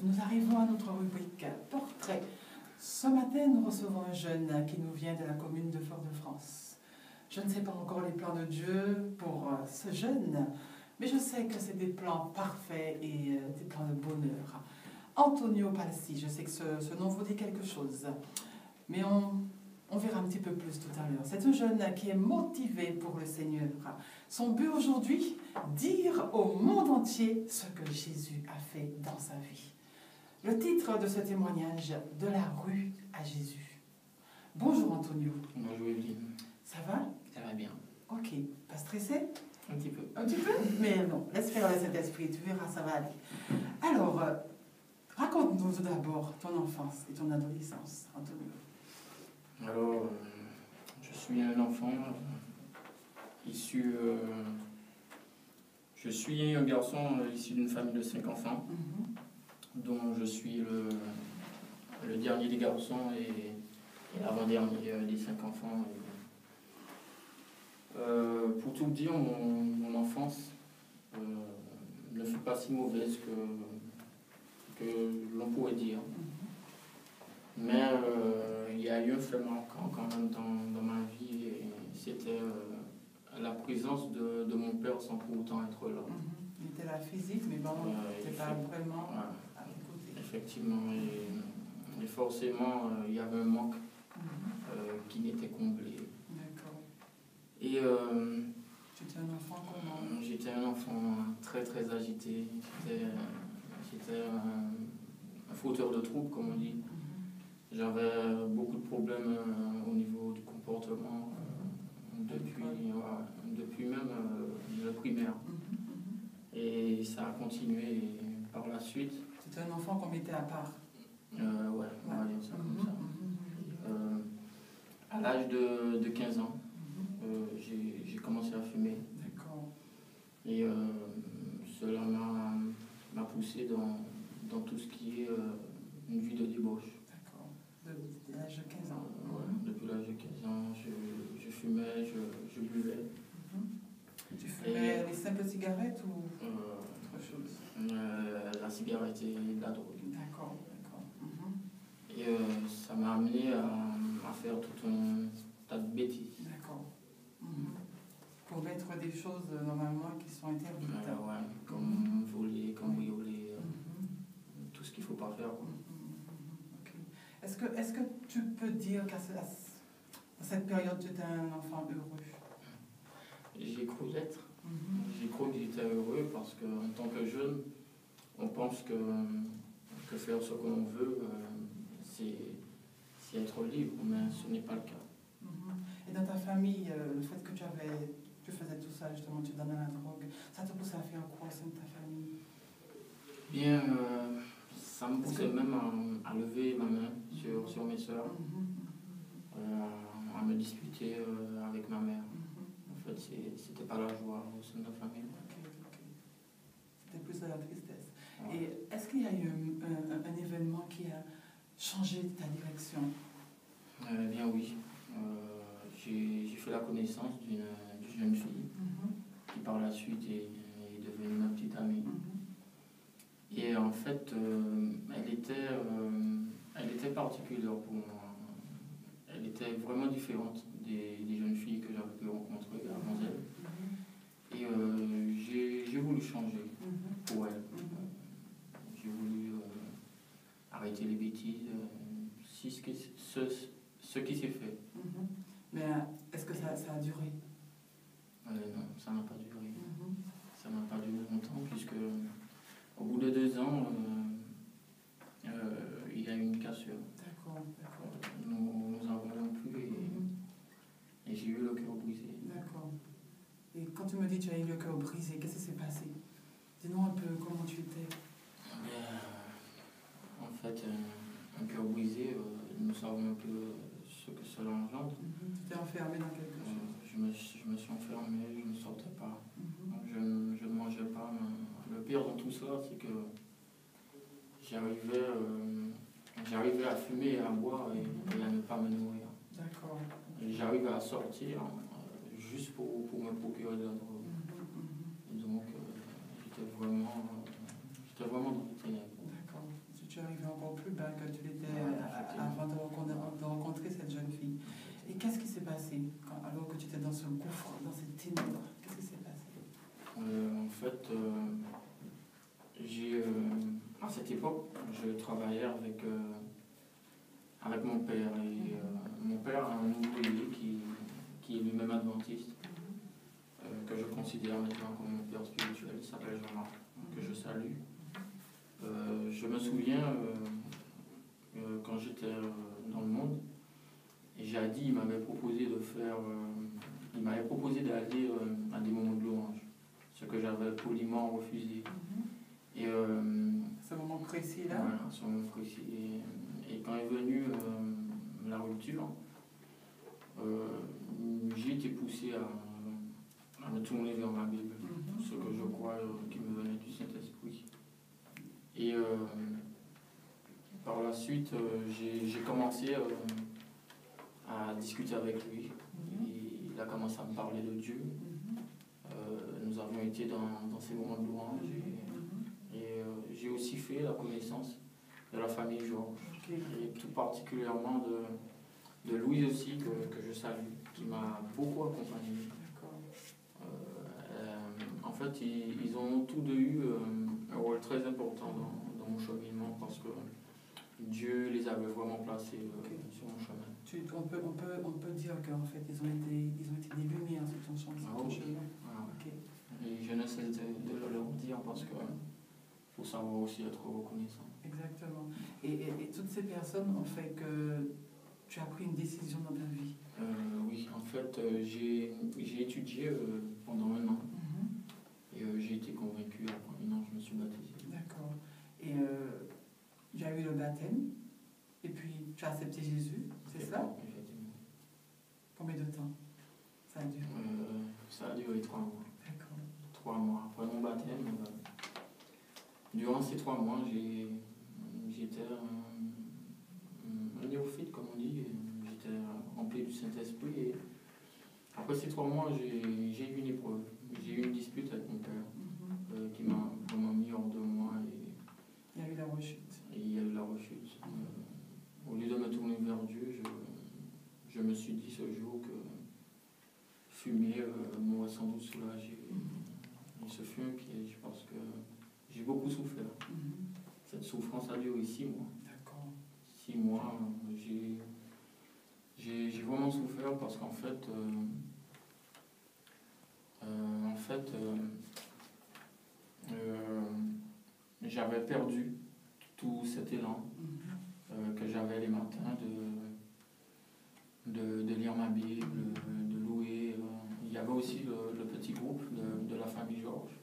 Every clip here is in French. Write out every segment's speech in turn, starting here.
nous arrivons à notre rubrique Portrait. Ce matin, nous recevons un jeune qui nous vient de la commune de Fort-de-France. Je ne sais pas encore les plans de Dieu pour ce jeune, mais je sais que c'est des plans parfaits et des plans de bonheur. Antonio Palsi, je sais que ce nom vous dit quelque chose, mais on verra un petit peu plus tout à l'heure. C'est un jeune qui est motivé pour le Seigneur. Son but aujourd'hui, dire au monde entier ce que Jésus a fait dans sa vie. Le titre de ce témoignage, De la rue à Jésus. Bonjour Antonio. Bonjour Evelyne. Ça va? Ça va bien. Ok. Pas stressé? Un petit peu. Un petit peu? Mais non, laisse faire le Saint-Esprit, tu verras, ça va aller. Alors, raconte-nous tout d'abord ton enfance et ton adolescence, Antonio. Alors, je suis un enfant issu... je suis un garçon issu d'une famille de 5 enfants, dont je suis le dernier des garçons et l'avant-dernier des 5 enfants. Pour tout dire, mon enfance ne fut pas si mauvaise que l'on pourrait dire. Mais il y a eu un fait marquant quand même dans ma vie, et c'était la présence de mon père sans pour autant être là. Il était là physique, mais bon, il n'était pas vraiment à côté. Effectivement, et forcément, il y avait un manque qui n'était comblé. D'accord. Et tu étais un enfant comment? J'étais un enfant très très agité. J'étais un fauteur de troubles, comme on dit. J'avais beaucoup de problèmes au niveau du comportement depuis même le primaire. Et ça a continué par la suite. C'était un enfant qu'on mettait à part? Ouais, on va dire ça comme ça. À l'âge de 15 ans, j'ai commencé à fumer. D'accord. Et cela m'a poussé dans tout ce qui est une vie de débauche. Depuis l'âge de 15 ans. Depuis l'âge de 15 ans, je fumais, je buvais. Tu fumais les simples cigarettes ou autre chose? La cigarette et la drogue. D'accord. Et ça m'a amené à faire tout un tas de bêtises. D'accord. Pour mettre des choses normalement qui sont interdites. Comme voler, cambrioler, tout ce qu'il ne faut pas faire. Est-ce que tu peux dire qu'à cette période, tu étais un enfant heureux? J'ai cru l'être. J'ai cru que j'étais heureux parce qu'en tant que jeune, on pense que faire ce qu'on veut, c'est être libre, mais ce n'est pas le cas. Et dans ta famille, le fait que tu faisais tout ça, justement, tu donnais la drogue, ça te poussait à faire quoi au sein de ta famille? Bien, ça me poussait même à lever ma main sur mes soeurs, à me disputer avec ma mère. En fait, c'était pas la joie au sein de la famille. C'était plus de la tristesse. Ouais. Et est-ce qu'il y a eu un événement qui a changé ta direction? Bien oui. J'ai fait la connaissance d'une jeune fille qui par la suite est devenue ma petite amie. Et en fait, elle était particulière pour moi. Elle était vraiment différente des jeunes filles que j'avais pu rencontrer avant elle. Et j'ai voulu changer pour elle. J'ai voulu arrêter les bêtises. Ce qui s'est fait. Mais est-ce que ça a duré? Non, ça n'a pas duré. Ça n'a pas duré longtemps puisque au bout de 2 ans, il y a eu une cassure. D'accord. Nous avons rompu et j'ai eu le cœur brisé. D'accord. Et quand tu me dis que tu as eu le cœur brisé, qu'est-ce qui s'est passé? Dis-nous un peu comment tu étais. En fait, un cœur brisé, nous savons un peu ce que cela engendre. Tu t'es enfermé dans quelque chose? Je me suis enfermé, je ne sortais pas. Je ne mangeais pas. Le pire dans tout cela, c'est que j'arrivais à fumer et à boire et à ne pas me nourrir. D'accord. J'arrivais à sortir juste pour me procurer de la drogue. Donc j'étais vraiment dans les ténèbres. D'accord. tu es arrivé encore plus bas que tu l'étais effectivement. avant de rencontrer cette jeune fille. Et qu'est-ce qui s'est passé alors que tu étais dans ce gouffre, dans ces ténèbres? Qu'est-ce qui s'est passé? En fait, à cette époque, je travaillais avec mon père. Et mon père a un ouvrier qui est lui-même adventiste, que je considère maintenant comme mon père spirituel. Il s'appelle Jean-Marc, que je salue. Je me souviens, quand j'étais dans le monde, et Jadi, il m'avait proposé d'aller à des moments de louange, ce que j'avais poliment refusé. Et Ce moment précis là? voilà, ce moment précis. Et quand est venue la rupture, j'ai été poussé à me tourner vers ma Bible, ce que je crois qui me venait du Saint-Esprit. Et par la suite, j'ai commencé à discuter avec lui. Et il a commencé à me parler de Dieu. Nous avions été dans ces moments de louange. Et j'ai aussi fait la connaissance de la famille Georges. Et tout particulièrement de Louise aussi, que je salue, qui m'a beaucoup accompagné. En fait, ils ont tous deux eu un rôle très important dans mon cheminement parce que Dieu les avait vraiment placés sur mon chemin. On peut dire qu'en fait, ils ont été des lumières sur ton chemin. Et je ne cesse de le leur dire parce que faut savoir aussi être reconnaissant. Exactement. Et toutes ces personnes ont fait que tu as pris une décision dans ta vie? Oui, en fait, j'ai étudié pendant un an. Et j'ai été convaincu, après un an, je me suis baptisé. D'accord. Et tu as eu le baptême, et puis tu as accepté Jésus, c'est ça? Effectivement. Combien de temps ça a duré? Ça a duré 3 mois. D'accord. 3 mois après mon baptême. Durant ces 3 mois, j'étais un néophyte, comme on dit. J'étais rempli du Saint-Esprit. Et après ces 3 mois, j'ai eu une épreuve. J'ai eu une dispute avec mon père qui m'a vraiment mis hors de moi. Et il y a eu la rechute. Il y a eu la rechute. Au lieu de me tourner vers Dieu, je me suis dit ce jour que fumer m'aurait sans doute soulagé. Et ce fut un piège parce que j'ai beaucoup souffert. Cette souffrance a duré 6 mois. D'accord. 6 mois, j'ai vraiment souffert parce qu'en fait, j'avais perdu tout cet élan que j'avais les matins de lire ma Bible, de louer. Il y avait aussi le petit groupe de la famille Georges.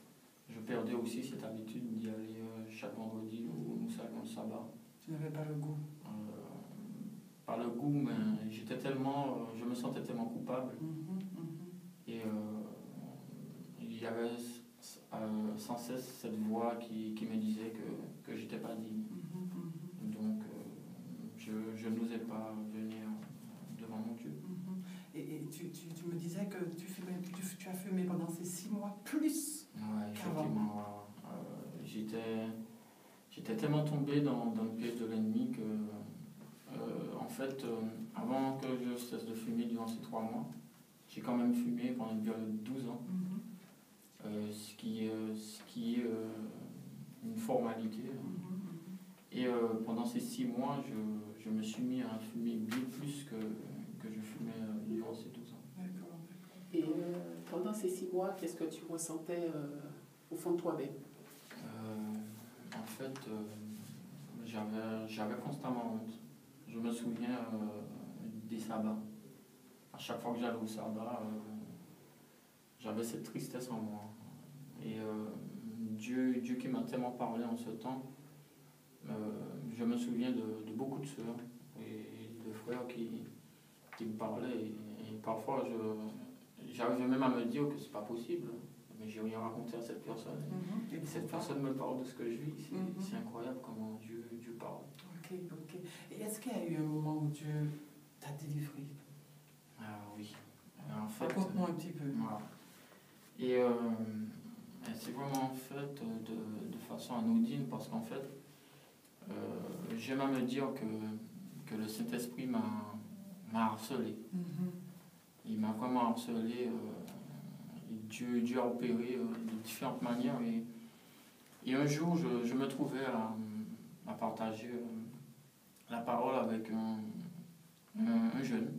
Je perdais aussi cette habitude d'y aller chaque vendredi où nous savions le sabbat. Tu n'avais pas le goût? Pas le goût, mais je me sentais tellement coupable. Et il y avait sans cesse cette voix qui me disait que je n'étais pas digne. Donc je n'osais pas venir devant mon Dieu. Et tu me disais que tu as fumé pendant ces 6 mois plus? Oui, effectivement. J'étais tellement tombé dans le piège de l'ennemi que, en fait, avant que je cesse de fumer durant ces 3 mois, j'ai quand même fumé pendant une période de 12 ans, ce qui est une formalité. Et pendant ces 6 mois, je me suis mis à fumer bien plus que je fumais durant ces 12 ans. D'accord. Et pendant ces 6 mois, qu'est-ce que tu ressentais au fond de toi-même? En fait, j'avais constamment honte. Je me souviens des sabbats. À chaque fois que j'allais au sabbat, j'avais cette tristesse en moi. Et Dieu qui m'a tellement parlé en ce temps, je me souviens de beaucoup de sœurs et de frères qui me parlaient. Et parfois, j'arrivais même à me dire que c'est pas possible. Mais j'ai rien raconté à cette personne. Et cette personne me parle de ce que je vis. C'est incroyable comment Dieu parle. Ok. Et est-ce qu'il y a eu un moment où Dieu t'a délivré? Oui. En fait, raconte-moi un petit peu. Voilà. Et c'est vraiment fait de façon anodine parce qu'en fait, j'aime à me dire que le Saint-Esprit m'a harcelé. Il m'a vraiment harcelé. Dieu a opéré de différentes manières. Et un jour, je me trouvais à partager la parole avec un jeune.